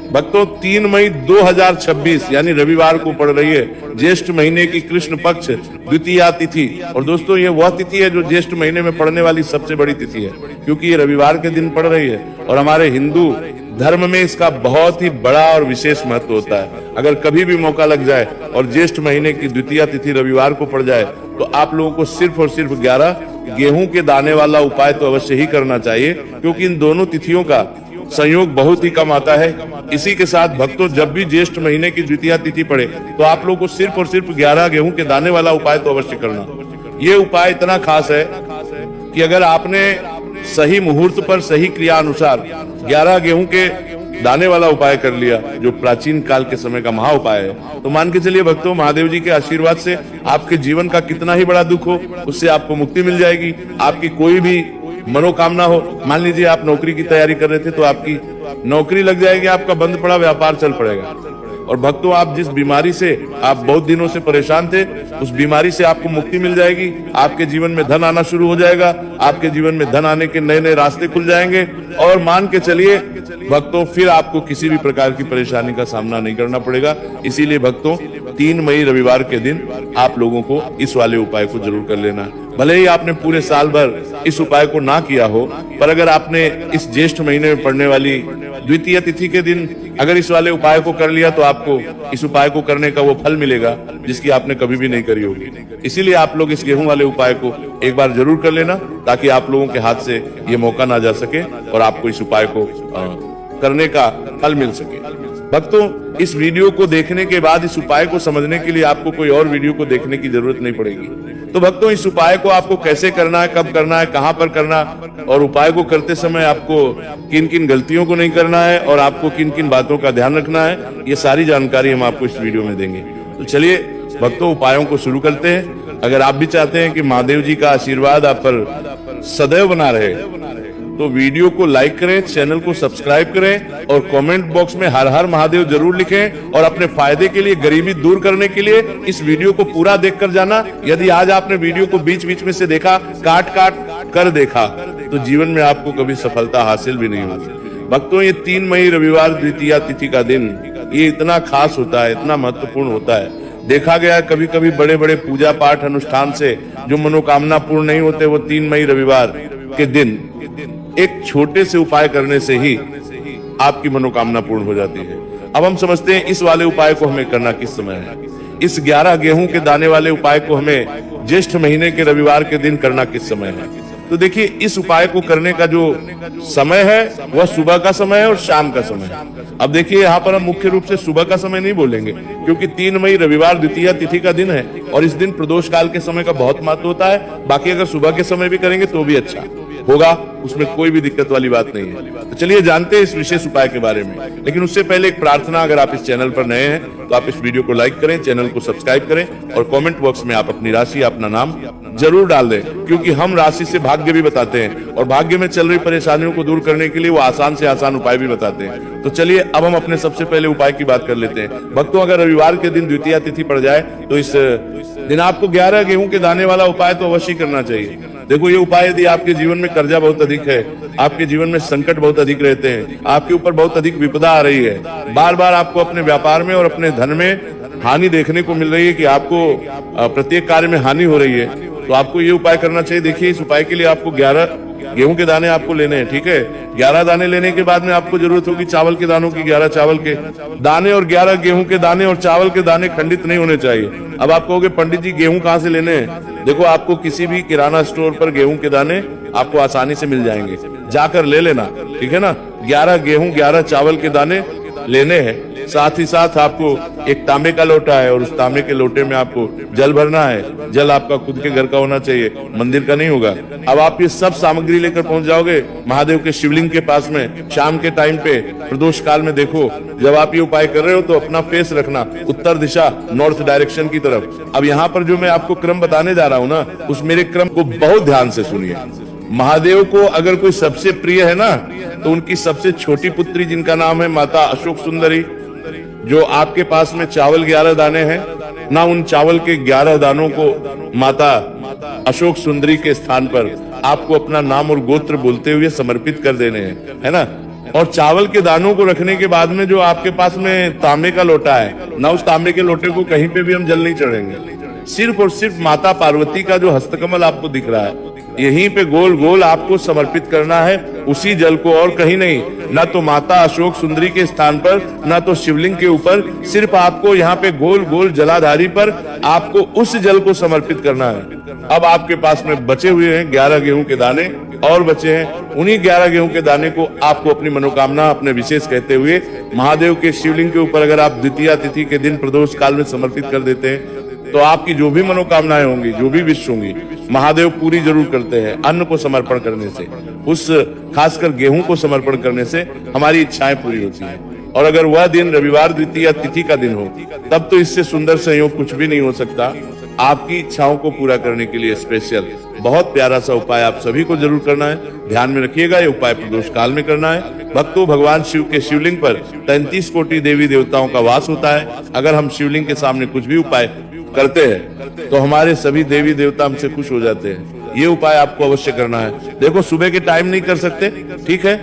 भक्तों 3 मई 2026 यानी रविवार को पड़ रही है ज्येष्ठ महीने की कृष्ण पक्ष द्वितीया तिथि। और दोस्तों ये वह तिथि है जो ज्येष्ठ महीने में पड़ने वाली सबसे बड़ी तिथि है, क्योंकि ये रविवार के दिन पड़ रही है। और हमारे हिंदू धर्म में इसका बहुत ही बड़ा और विशेष महत्व होता है। अगर कभी भी मौका लग जाए और ज्येष्ठ महीने की द्वितीया तिथि रविवार को पड़ जाए तो आप लोगों को सिर्फ और सिर्फ 11 गेहूं के दाने वाला उपाय तो अवश्य ही करना चाहिए, क्योंकि इन दोनों तिथियों का संयोग बहुत ही कम आता है। इसी के साथ भक्तों जब भी ज्येष्ठ महीने की द्वितीया तिथि पड़े तो आप लोगों को सिर्फ और सिर्फ 11 गेहूं के दाने वाला उपाय तो अवश्य करना। ये उपाय इतना खास है कि अगर आपने सही मुहूर्त पर सही क्रिया अनुसार 11 गेहूं के दाने वाला उपाय कर लिया, जो प्राचीन काल के समय का महा उपाय है, तो मान के चलिए भक्तों महादेव जी के आशीर्वाद से आपके जीवन का कितना ही बड़ा दुख हो उससे आपको मुक्ति मिल जाएगी। आपकी कोई भी मनोकामना हो, मान लीजिए आप नौकरी की तैयारी कर रहे थे तो आपकी नौकरी लग जाएगी, आपका बंद पड़ा व्यापार चल पड़ेगा। और भक्तों आप जिस बीमारी से आप बहुत दिनों से परेशान थे उस बीमारी से आपको मुक्ति मिल जाएगी। आपके जीवन में धन आना शुरू हो जाएगा, आपके जीवन में धन आने के नए नए रास्ते खुल जाएंगे। और मान के चलिए भक्तों फिर आपको किसी भी प्रकार की परेशानी का सामना नहीं करना पड़ेगा। इसीलिए भक्तों 3 मई रविवार के दिन आप लोगों को इस वाले उपाय को जरूर कर लेना है। भले ही आपने पूरे साल भर इस उपाय को ना किया हो, पर अगर आपने इस ज्येष्ठ महीने में पड़ने वाली द्वितीय तिथि के दिन अगर इस वाले उपाय को कर लिया तो आपको इस उपाय को करने का वो फल मिलेगा जिसकी आपने कभी भी नहीं करी होगी। इसीलिए आप लोग इस गेहूं वाले उपाय को एक बार जरूर कर लेना, ताकि आप लोगों के हाथ से ये मौका ना जा सके और आपको इस उपाय को करने का फल मिल सके। भक्तों इस वीडियो को देखने के बाद इस उपाय को समझने के लिए आपको कोई और वीडियो को देखने की जरूरत नहीं पड़ेगी। तो भक्तों इस उपाय को आपको कैसे करना है, कब करना है, कहां पर करना, और उपाय को करते समय आपको किन किन गलतियों को नहीं करना है और आपको किन किन बातों का ध्यान रखना है, ये सारी जानकारी हम आपको इस वीडियो में देंगे। तो चलिए भक्तों उपायों को शुरू करते हैं। अगर आप भी चाहते हैं कि महादेव जी का आशीर्वाद आप पर सदैव बना रहे तो वीडियो को लाइक करें, चैनल को सब्सक्राइब करें और कमेंट बॉक्स में हर हर महादेव जरूर लिखें। और अपने फायदे के लिए, गरीबी दूर करने के लिए इस वीडियो को पूरा देखकर जाना। यदि आज आपने वीडियो को बीच बीच में से देखा, काट काट कर देखा, तो जीवन में आपको कभी सफलता हासिल भी नहीं होगी। भक्तों ये 3 मई रविवार द्वितीया तिथि का दिन ये इतना खास होता है, इतना महत्वपूर्ण होता है। देखा गया कभी कभी बड़े बड़े पूजा पाठ अनुष्ठान से जो मनोकामना पूर्ण नहीं होते, वो 3 मई रविवार के दिन एक छोटे से उपाय करने से ही आपकी मनोकामना पूर्ण हो जाती है। अब हम समझते हैं इस वाले उपाय को हमें करना किस समय है। इस 11 गेहूं के दाने वाले उपाय को हमें ज्येष्ठ महीने के रविवार के दिन करना किस समय है। तो देखिए इस उपाय को करने का जो समय है वह सुबह का समय है और शाम का समय है। अब देखिए यहाँ पर हम मुख्य रूप से सुबह का समय नहीं बोलेंगे, क्योंकि 3 मई रविवार द्वितीया तिथि का दिन है और इस दिन प्रदोष काल के समय का बहुत महत्व होता है। बाकी अगर सुबह के समय भी करेंगे तो भी अच्छा होगा, उसमें कोई भी दिक्कत वाली बात नहीं है। तो चलिए जानते हैं इस विशेष उपाय के बारे में। लेकिन उससे पहले एक प्रार्थना, अगर आप इस चैनल पर नए हैं तो आप इस वीडियो को लाइक करें, चैनल को सब्सक्राइब करें और कमेंट बॉक्स में आप अपनी राशि, अपना नाम जरूर डाल दें, क्योंकि हम राशि से भाग्य भी बताते हैं और भाग्य में चल रही परेशानियों को दूर करने के लिए वो आसान से आसान उपाय भी बताते हैं। तो चलिए अब हम अपने सबसे पहले उपाय की बात कर लेते हैं। भक्तों अगर रविवार के दिन द्वितीया तिथि पड़ जाए तो इस दिन आपको 11 गेहूं के दाने वाला उपाय तो अवश्य करना चाहिए। देखो ये उपाय यदि आपके जीवन में कर्जा बहुत अधिक है, आपके जीवन में संकट बहुत अधिक रहते हैं, आपके ऊपर बहुत अधिक विपदा आ रही है, बार बार आपको अपने व्यापार में और अपने धन में हानि देखने को मिल रही है कि आपको प्रत्येक कार्य में हानि हो रही है, तो आपको ये उपाय करना चाहिए। देखिए इस उपाय के लिए आपको 11 गेहूं के दाने आपको लेने हैं, ठीक है। 11 दाने लेने के बाद में आपको जरूरत होगी चावल के दानों की, 11 चावल के दाने और 11 गेहूं के दाने और चावल के दाने खंडित नहीं होने चाहिए। अब आप कहोगे पंडित जी गेहूं कहाँ से लेने हैं? देखो आपको किसी भी किराना स्टोर पर गेहूं के दाने आपको आसानी से मिल जाएंगे, जाकर ले लेना, ठीक है ना। 11 गेहूं 11 चावल के दाने लेने हैं। साथ ही साथ आपको एक तांबे का लोटा है और उस तांबे के लोटे में आपको जल भरना है। जल आपका खुद के घर का होना चाहिए, मंदिर का नहीं होगा। अब आप ये सब सामग्री लेकर पहुंच जाओगे महादेव के शिवलिंग के पास में शाम के टाइम पे प्रदोष काल में। देखो जब आप ये उपाय कर रहे हो तो अपना फेस रखना उत्तर दिशा, नॉर्थ डायरेक्शन की तरफ। अब यहाँ पर जो मैं आपको क्रम बताने जा रहा हूँ ना, उस मेरे क्रम को बहुत ध्यान से सुनिए। महादेव को अगर कोई सबसे प्रिय है ना तो उनकी सबसे छोटी पुत्री जिनका नाम है माता अशोक सुंदरी, जो आपके पास में चावल 11 दाने हैं ना, उन चावल के 11 दानों को माता अशोक सुंदरी के स्थान पर आपको अपना नाम और गोत्र बोलते हुए समर्पित कर देने हैं, है ना। और चावल के दानों को रखने के बाद में जो आपके पास में तांबे का लोटा है ना, उस तांबे के लोटे को कहीं पे भी हम जल नहीं चढ़ेंगे। सिर्फ और सिर्फ माता पार्वती का जो हस्तकमल आपको दिख रहा है, यहीं पे गोल गोल आपको समर्पित करना है उसी जल को, और कहीं नहीं। ना तो माता अशोक सुंदरी के स्थान पर, ना तो शिवलिंग के ऊपर, सिर्फ आपको यहाँ पे गोल गोल जलाधारी पर आपको उस जल को समर्पित करना है। अब आपके पास में बचे हुए हैं 11 गेहूं के दाने और बचे हैं। उन्हीं 11 गेहूं के दाने को आपको अपनी मनोकामना, अपने विशेष कहते हुए महादेव के शिवलिंग के ऊपर अगर आप द्वितीया तिथि के दिन प्रदोष काल में समर्पित कर देते हैं तो आपकी जो भी मनोकामनाएं होंगी, जो भी विश होंगी, महादेव पूरी जरूर करते हैं। अन्न को समर्पण करने से, उस खासकर गेहूं को समर्पण करने से हमारी इच्छाएं पूरी होती हैं। और अगर वह दिन रविवार द्वितीया तिथि का दिन हो, तब तो इससे सुंदर संयोग कुछ भी नहीं हो सकता। आपकी इच्छाओं को पूरा करने के लिए स्पेशल बहुत प्यारा सा उपाय आप सभी को जरूर करना है। ध्यान में रखिएगा, ये उपाय प्रदोष काल में करना है। भक्तों, भगवान शिव के शिवलिंग पर 33 कोटि देवी देवताओं का वास होता है। अगर हम शिवलिंग के सामने कुछ भी उपाय करते हैं तो हमारे सभी देवी देवता हमसे खुश हो जाते हैं। ये उपाय आपको अवश्य करना है। देखो, सुबह के टाइम नहीं कर सकते, ठीक है।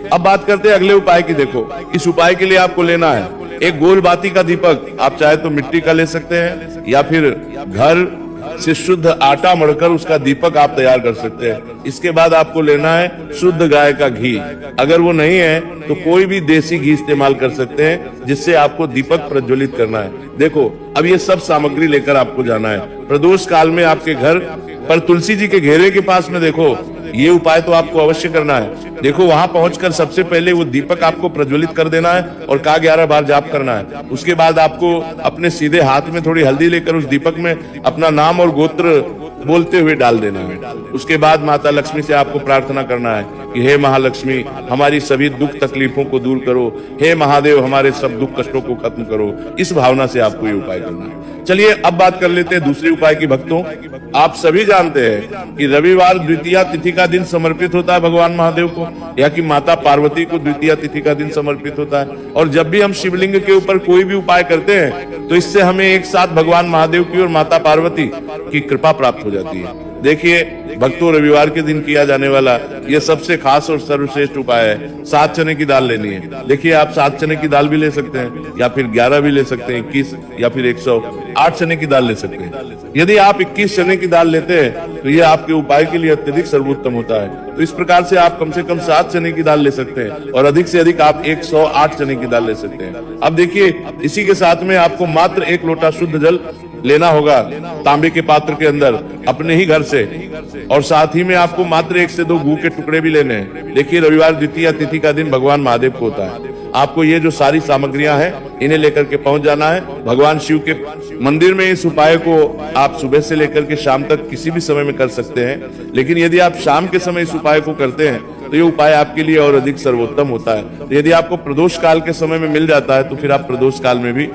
अब बात करते हैं अगले उपाय की। देखो, इस उपाय के लिए आपको लेना है एक गोल बाती का दीपक। आप चाहे तो मिट्टी का ले सकते हैं या फिर घर से शुद्ध आटा मढ़कर उसका दीपक आप तैयार कर सकते हैं। इसके बाद आपको लेना है शुद्ध गाय का घी। अगर वो नहीं है तो कोई भी देसी घी इस्तेमाल कर सकते हैं, जिससे आपको दीपक प्रज्वलित करना है। देखो, अब ये सब सामग्री लेकर आपको जाना है प्रदोष काल में आपके घर पर तुलसी जी के घेरे के पास में। देखो, ये उपाय तो आपको अवश्य करना है। देखो, वहां पहुंचकर सबसे पहले वो दीपक आपको प्रज्वलित कर देना है और का 11 बार जाप करना है। उसके बाद आपको अपने सीधे हाथ में थोड़ी हल्दी लेकर उस दीपक में अपना नाम और गोत्र बोलते हुए डाल देना है। उसके बाद माता लक्ष्मी से आपको प्रार्थना करना है कि हे महालक्ष्मी, हमारी सभी दुख तकलीफों को दूर करो। हे महादेव, हमारे सब दुख कष्टों को खत्म करो। इस भावना से आपको ये उपाय करना है। चलिए अब बात कर लेते हैं दूसरे उपाय की। भक्तों, आप सभी जानते हैं कि रविवार द्वितीया तिथि का दिन समर्पित होता है भगवान महादेव को, या कि माता पार्वती को द्वितीया तिथि का दिन समर्पित होता है। और जब भी हम शिवलिंग के ऊपर कोई भी उपाय करते हैं तो इससे हमें एक साथ भगवान महादेव की और माता पार्वती की कृपा प्राप्त हो जाती है। देखिए भक्तों, रविवार के दिन किया जाने वाला यह सबसे खास और सर्वश्रेष्ठ उपाय है। 7 चने की दाल लेनी है। देखिए, आप 7 चने की दाल भी ले सकते हैं या फिर 11 भी ले सकते हैं, 21 या फिर 108 चने की दाल ले सकते हैं। यदि आप 21 चने की दाल लेते हैं तो यह आपके उपाय के लिए अत्यधिक सर्वोत्तम होता है। तो इस प्रकार से आप कम से कम 7 चने की दाल ले सकते हैं और अधिक से अधिक आप 108 चने की दाल ले सकते हैं। अब देखिए, इसी के साथ में आपको मात्र 1 लोटा शुद्ध जल लेना होगा तांबे के पात्र के अंदर अपने ही घर से, और साथ ही में आपको मात्र 1 से 2 घू के टुकड़े भी लेने हैं। देखिए, रविवार द्वितीया तिथि का दिन भगवान महादेव को होता है। आपको ये जो सारी सामग्रियां हैं इन्हें लेकर के पहुंच जाना है भगवान शिव के मंदिर में। इस उपाय को आप सुबह से लेकर के शाम तक किसी भी समय में कर सकते हैं, लेकिन यदि आप शाम के समय इस उपाय को करते हैं तो ये उपाय आपके लिए और अधिक सर्वोत्तम होता है। तो यदि आपको प्रदोष काल के समय में मिल जाता है तो फिर आप प्रदोष काल में भी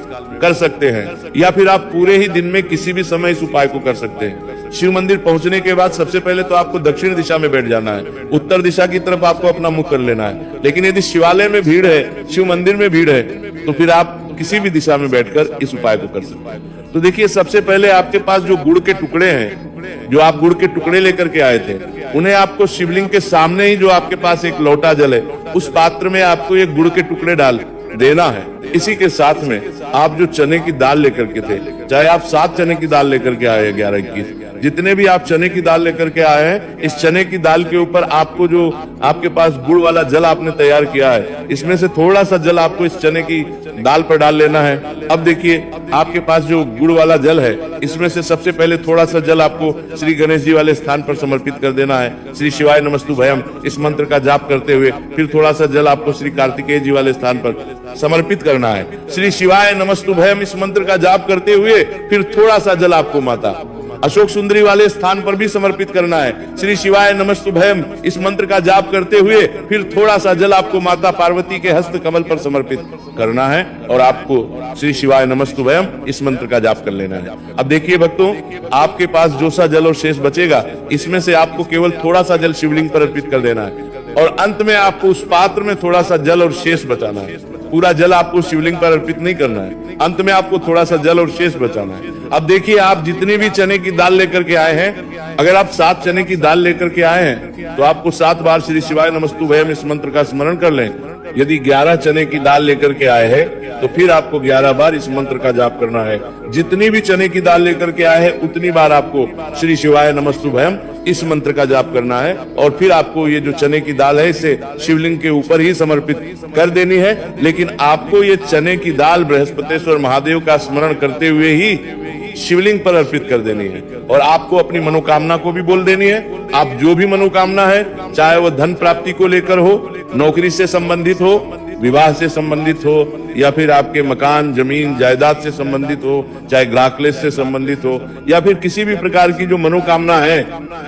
कर सकते हैं, या फिर आप पूरे ही दिन में किसी भी समय इस उपाय को कर सकते हैं। शिव मंदिर पहुंचने के बाद सबसे पहले तो आपको दक्षिण दिशा में बैठ जाना है। उत्तर दिशा की तरफ आपको अपना मुख कर लेना है। लेकिन यदि शिवालय में भीड़ है, शिव मंदिर में भीड़ है, तो फिर आप किसी भी दिशा में बैठकर इस उपाय को कर सकते हैं। तो देखिए, सबसे पहले आपके पास जो गुड़ के टुकड़े हैं, जो आप गुड़ के टुकड़े लेकर के आए थे, उन्हें आपको शिवलिंग के सामने ही जो आपके पास एक लोटा जल है, उस पात्र में आपको ये गुड़ के टुकड़े डाल देना है। इसी के साथ में आप जो चने की दाल लेकर के थे, चाहे आप 7 चने की दाल लेकर के आए, 11-21 जितने भी आप चने की दाल लेकर के आए हैं, इस चने की दाल के ऊपर आपको जो आपके पास गुड़ वाला जल आपने तैयार किया है, इसमें से थोड़ा सा जल आपको इस चने की दाल पर डाल लेना है। अब देखिए, आपके पास जो गुड़ वाला जल है, इसमें से सबसे पहले थोड़ा सा जल आपको श्री गणेश जी वाले स्थान पर समर्पित कर देना है। श्री शिवाय नमस्तुभयम इस मंत्र का जाप करते हुए फिर थोड़ा सा जल आपको श्री कार्तिकेय जी वाले स्थान पर समर्पित करना है। श्री शिवाय नमस्तुभयम इस मंत्र का जाप करते हुए फिर थोड़ा सा जल आपको माता अशोक सुंदरी वाले स्थान पर भी समर्पित करना है। श्री शिवाय नमस्तुभयम इस मंत्र का जाप करते हुए फिर थोड़ा सा जल आपको माता पार्वती के हस्त कमल पर समर्पित करना है और आपको श्री शिवाय नमस्तुभयम इस मंत्र का जाप कर लेना है। अब देखिए भक्तों, आपके पास जो सा जल और शेष बचेगा, इसमें से आपको केवल थोड़ा सा जल शिवलिंग पर अर्पित कर देना है और अंत में आपको उस पात्र में थोड़ा सा जल और शेष बचाना है। पूरा जल आपको शिवलिंग पर अर्पित नहीं करना है, अंत में आपको थोड़ा सा जल और शेष बचाना है। अब देखिए, आप जितनी भी चने की दाल लेकर के आए हैं, अगर आप 7 चने की दाल लेकर के आए हैं तो आपको 7 बार श्री शिवाय नमस्तुभयम इस मंत्र का स्मरण कर लें यदि 11 चने की दाल लेकर के आए हैं तो फिर आपको 11 बार इस मंत्र का जाप करना है। जितनी भी चने की दाल लेकर के आए हैं उतनी बार आपको श्री शिवाय नमस्तुभयम इस मंत्र का जाप करना है। और फिर आपको ये जो चने की दाल है इसे शिवलिंग के ऊपर ही समर्पित कर देनी है। लेकिन आपको ये चने की दाल बृहस्पतिश्वर महादेव का स्मरण करते हुए ही शिवलिंग पर अर्पित कर देनी है। और आपको अपनी मनोकामना को भी बोल देनी है। आप जो भी मनोकामना है, चाहे वो धन प्राप्ति को लेकर हो, नौकरी से संबंधित हो, विवाह से संबंधित हो, या फिर आपके मकान जमीन जायदाद से संबंधित हो, चाहे ग्राहकलेस से संबंधित हो, या फिर किसी भी प्रकार की जो मनोकामना है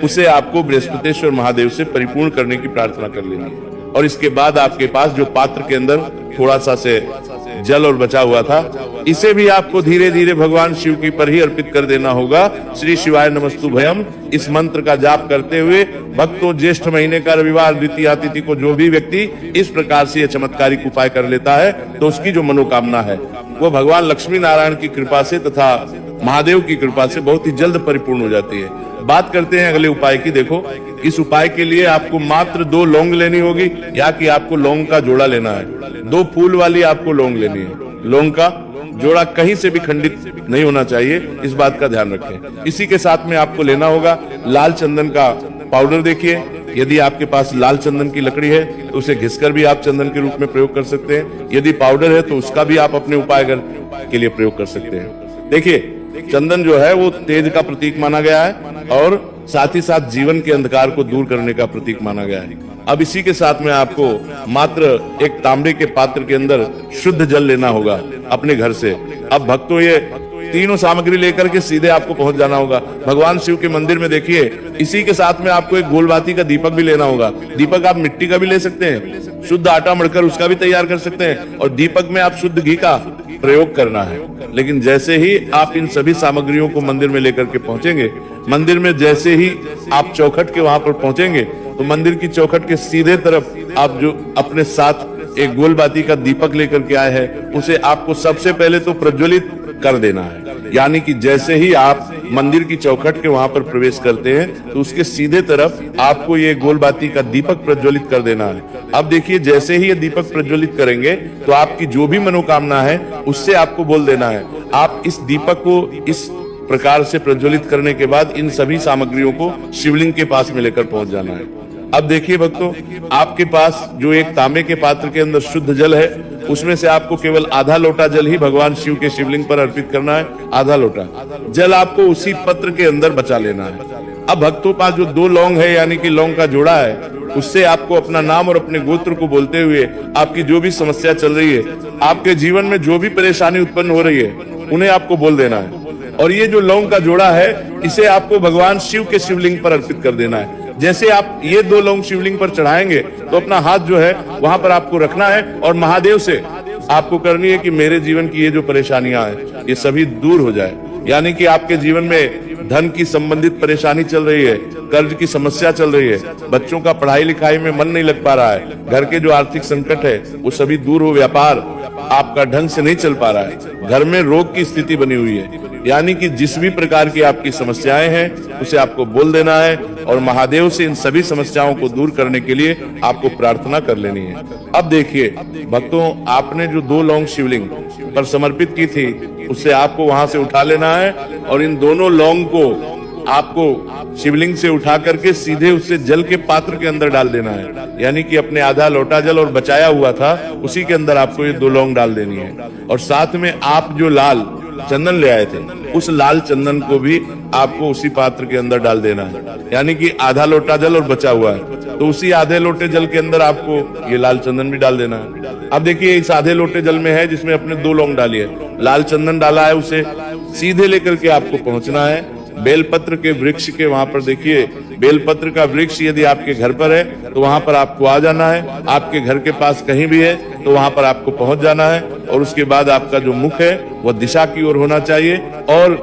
उसे आपको बृहस्पतिश्वर महादेव से परिपूर्ण करने की प्रार्थना कर लेनी है। और इसके बाद आपके पास जो पात्र के अंदर थोड़ा सा से जल और बचा हुआ था, इसे भी आपको धीरे धीरे भगवान शिव की पर ही अर्पित कर देना होगा। श्री शिवाय नमस्तुभयम इस मंत्र का जाप करते हुए भक्तों, ज्येष्ठ महीने का रविवार द्वितीया तिथि को जो भी व्यक्ति इस प्रकार से यह चमत्कारिक उपाय कर लेता है तो उसकी जो मनोकामना है वो भगवान लक्ष्मी नारायण की कृपा से तथा महादेव की कृपा से बहुत ही जल्द परिपूर्ण हो जाती है। बात करते हैं अगले उपाय की। देखो, इस उपाय के लिए आपको मात्र 2 लौंग लेनी होगी, या कि आपको लौंग का जोड़ा लेना है। 2 फूल वाली आपको लौंग लेनी है। लौंग का जोड़ा कहीं से भी खंडित नहीं होना चाहिए, इस बात का ध्यान रखें। इसी के साथ में आपको लेना होगा लाल चंदन का पाउडर। देखिए, यदि आपके पास लाल चंदन की लकड़ी है तो उसे घिसकर भी आप चंदन के रूप में प्रयोग कर सकते हैं। यदि पाउडर है तो उसका भी आप अपने उपाय के लिए प्रयोग कर सकते हैं। देखिए, चंदन जो है वो तेज का प्रतीक माना गया है और साथ ही साथ जीवन के अंधकार को दूर करने का प्रतीक माना गया है। अब इसी के साथ में आपको मात्र एक तांबे के पात्र के अंदर शुद्ध जल लेना होगा अपने घर से। अब भक्तों, ये तीनों सामग्री लेकर के सीधे आपको पहुंच जाना होगा भगवान शिव के मंदिर में। देखिए, इसी के साथ में आपको एक गोलबाती का दीपक भी लेना होगा। दीपक आप मिट्टी का भी ले सकते हैं, शुद्ध आटा मढ़कर उसका भी तैयार कर सकते हैं, और दीपक में आप शुद्ध घी का प्रयोग करना है। लेकिन जैसे ही आप इन सभी सामग्रियों को मंदिर में लेकर के पहुंचेंगे, मंदिर में जैसे ही आप चौखट के वहां पर पहुंचेंगे तो मंदिर की चौखट के सीधे तरफ आप जो अपने साथ एक गोलबाती का दीपक लेकर के आए हैं उसे आपको सबसे पहले तो प्रज्वलित कर देना है। यानी कि जैसे ही आप मंदिर की चौखट के वहां पर प्रवेश करते हैं तो उसके सीधे तरफ आपको ये गोलबाती का दीपक प्रज्वलित कर देना है। अब देखिए, जैसे ही ये दीपक प्रज्वलित करेंगे तो आपकी जो भी मनोकामना है उससे आपको बोल देना है। आप इस दीपक को इस प्रकार से प्रज्वलित करने के बाद इन सभी सामग्रियों को शिवलिंग के पास में लेकर पहुंच जाना है। अब देखिए भक्तों, आपके पास जो एक तांबे के पात्र के अंदर शुद्ध जल है उसमें से आपको केवल आधा लोटा जल ही भगवान शिव के शिवलिंग पर अर्पित करना है। आधा लोटा जल आपको उसी पत्र के अंदर बचा लेना है। अब भक्तों पास जो 2 लौंग है यानी कि लौंग का जोड़ा है, उससे आपको अपना नाम और अपने गोत्र को बोलते हुए आपकी जो भी समस्या चल रही है, आपके जीवन में जो भी परेशानी उत्पन्न हो रही है, उन्हें आपको बोल देना है। और ये जो लौंग का जोड़ा है इसे आपको भगवान शिव के शिवलिंग पर अर्पित कर देना है। जैसे आप ये 2 लौंग शिवलिंग पर चढ़ाएंगे तो अपना हाथ जो है वहां पर आपको रखना है और महादेव से आपको करनी है कि मेरे जीवन की ये जो परेशानियां हैं ये सभी दूर हो जाए। यानी कि आपके जीवन में धन की संबंधित परेशानी चल रही है, कर्ज की समस्या चल रही है, बच्चों का पढ़ाई लिखाई में मन नहीं लग पा रहा है, घर के जो आर्थिक संकट है वो सभी दूर हो, व्यापार आपका ढंग से नहीं चल पा रहा है, घर में रोग की स्थिति बनी हुई है। यानी कि जिस भी प्रकार की आपकी समस्याएं हैं उसे आपको बोल देना है और महादेव से इन सभी समस्याओं को दूर करने के लिए आपको प्रार्थना कर लेनी है। अब देखिए भक्तों, आपने जो 2 लौंग शिवलिंग पर समर्पित की थी उससे आपको वहां से उठा लेना है और इन दोनों लौंग को आपको शिवलिंग से उठा करके सीधे उससे जल के पात्र के अंदर डाल देना है। यानी कि अपने आधा लोटा जल और बचाया हुआ था उसी के अंदर आपको ये 2 लौंग डाल देनी है। और साथ में आप जो लाल चंदन ले आए थे उस लाल चंदन को भी आपको उसी पात्र के अंदर डाल देना है। यानी कि आधा लोटा जल और बचा हुआ है तो उसी आधे लोटे जल के अंदर आपको ये लाल चंदन भी डाल देना है। अब देखिए, इस आधे लोटे जल में है जिसमें अपने 2 लौंग डाली है, लाल चंदन डाला है, उसे सीधे लेकर के आपको पहुंचना है बेलपत्र के वृक्ष के वहां पर। देखिए, बेलपत्र का वृक्ष यदि आपके घर पर है तो वहां पर आपको आ जाना है। आपके घर के पास कहीं भी है तो वहां पर आपको पहुंच जाना है और उसके बाद आपका जो मुख है वह दिशा की ओर होना चाहिए और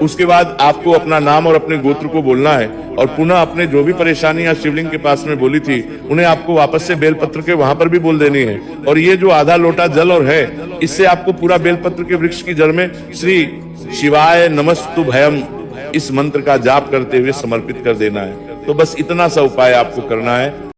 उसके बाद आपको अपना नाम और अपने गोत्र को बोलना है और पुनः अपने जो भी परेशानियां शिवलिंग के पास में बोली थी उन्हें आपको वापस से बेलपत्र के वहां पर भी बोल देनी है। और ये जो आधा लोटा जल और है इससे आपको पूरा बेलपत्र के वृक्ष की जड़ में श्री शिवाय नमस्तुभयम इस मंत्र का जाप करते हुए समर्पित कर देना है। तो बस इतना सा उपाय आपको करना है।